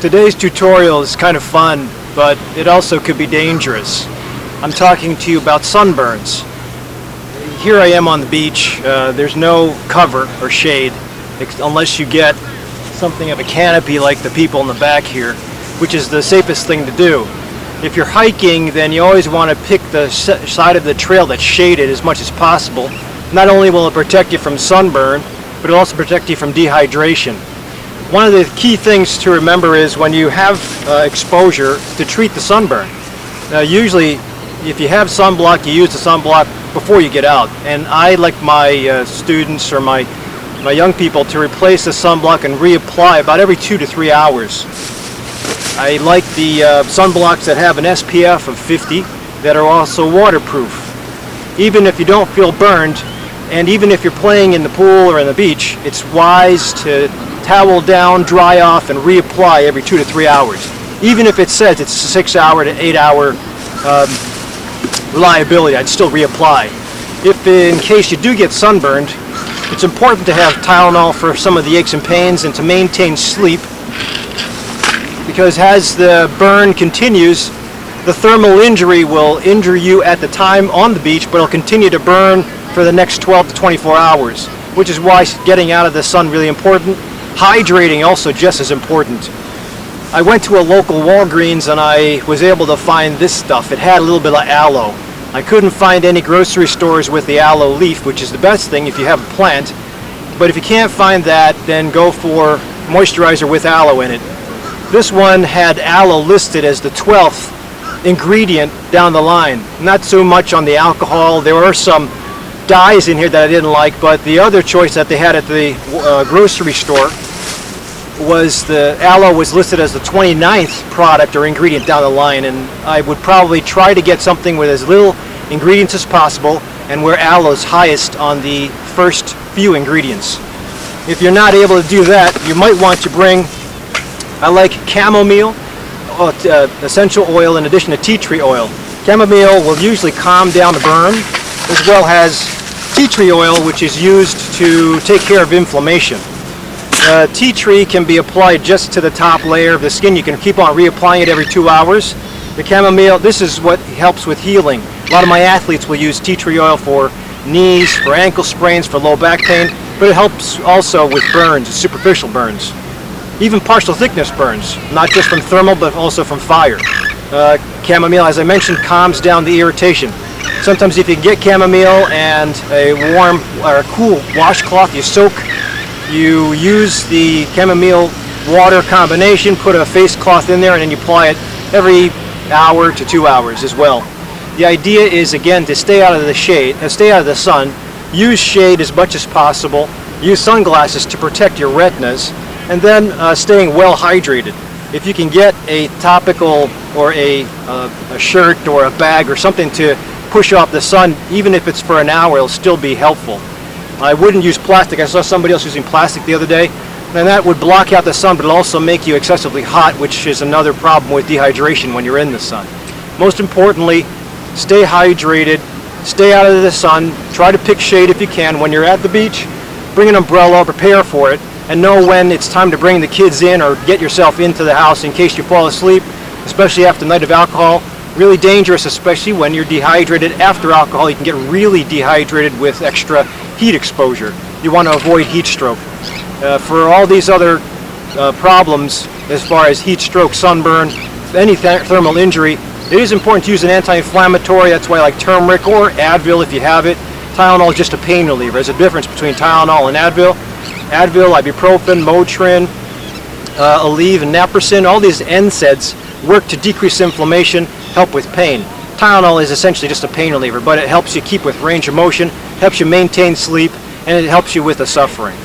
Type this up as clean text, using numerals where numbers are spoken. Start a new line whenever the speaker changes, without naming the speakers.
Today's tutorial is kind of fun, but it also could be dangerous. I'm talking to you about sunburns. Here I am on the beach. There's no cover or shade unless you get something of a canopy like the people in the back here, which is the safest thing to do. If you're hiking, then you always want to pick the side of the trail that's shaded as much as possible. Not only will it protect you from sunburn, but it'll also protect you from dehydration. One of the key things to remember is when you have exposure, to treat the sunburn. Usually, if you have sunblock, you use the sunblock before you get out. And I like my students or my young people to replace the sunblock and reapply about every 2 to 3 hours. I like the sunblocks that have an SPF of 50 that are also waterproof. Even if you don't feel burned, and even if you're playing in the pool or in the beach, it's wise to towel down, dry off, and reapply every 2 to 3 hours. Even if it says it's a 6 hour to 8 hour reliability, I'd still reapply. If in case you do get sunburned, it's important to have Tylenol for some of the aches and pains and to maintain sleep, because as the burn continues, the thermal injury will injure you at the time on the beach, but it'll continue to burn for the next 12 to 24 hours, which is why getting out of the sun is really important. Hydrating also just as important. I went to a local Walgreens and I was able to find this stuff. It had a little bit of aloe. I couldn't find any grocery stores with the aloe leaf, which is the best thing if you have a plant. But if you can't find that, then go for moisturizer with aloe in it. This one had aloe listed as the 12th ingredient down the line. Not so much on the alcohol. There were some dyes in here that I didn't like, but the other choice that they had at the grocery store was the aloe was listed as the 29th product or ingredient down the line, and I would probably try to get something with as little ingredients as possible and where aloe is highest on the first few ingredients. If you're not able to do that, you might want to bring, I like chamomile essential oil in addition to tea tree oil. Chamomile will usually calm down the burn, as well as tea tree oil, which is used to take care of inflammation. Tea tree can be applied just to the top layer of the skin. You can keep on reapplying it every 2 hours. The chamomile, this is what helps with healing. A lot of my athletes will use tea tree oil for knees, for ankle sprains, for low back pain, but it helps also with burns, superficial burns. Even partial thickness burns, not just from thermal, but also from fire. Chamomile, as I mentioned, calms down the irritation. Sometimes if you get chamomile and a warm or a cool washcloth, you use the chamomile water combination, put a face cloth in there, and then you apply it every hour to 2 hours as well. The idea is, again, to stay out of the shade, stay out of the sun, use shade as much as possible, use sunglasses to protect your retinas, and then staying well hydrated. If you can get a topical or a shirt or a bag or something to push off the sun, even if it's for an hour, it'll still be helpful. I wouldn't use plastic. I saw somebody else using plastic the other day, and that would block out the sun, but it'll also make you excessively hot, which is another problem with dehydration when you're in the sun. Most importantly, stay hydrated, stay out of the sun, try to pick shade if you can. When you're at the beach, bring an umbrella, prepare for it, and know when it's time to bring the kids in or get yourself into the house in case you fall asleep, especially after a night of alcohol. Really dangerous, especially when you're dehydrated after alcohol. You can get really dehydrated with extra heat exposure. You want to avoid heat stroke. For all these other problems, as far as heat stroke, sunburn, any thermal injury, it is important to use an anti-inflammatory. That's why I like DrRic or Advil if you have it. Tylenol is just a pain reliever. There's a difference between Tylenol and Advil. Advil, ibuprofen, Motrin, Aleve, and Naproxen, all these NSAIDs work to decrease inflammation, help with pain. Tylenol is essentially just a pain reliever, but it helps you keep with range of motion, helps you maintain sleep, and it helps you with the suffering.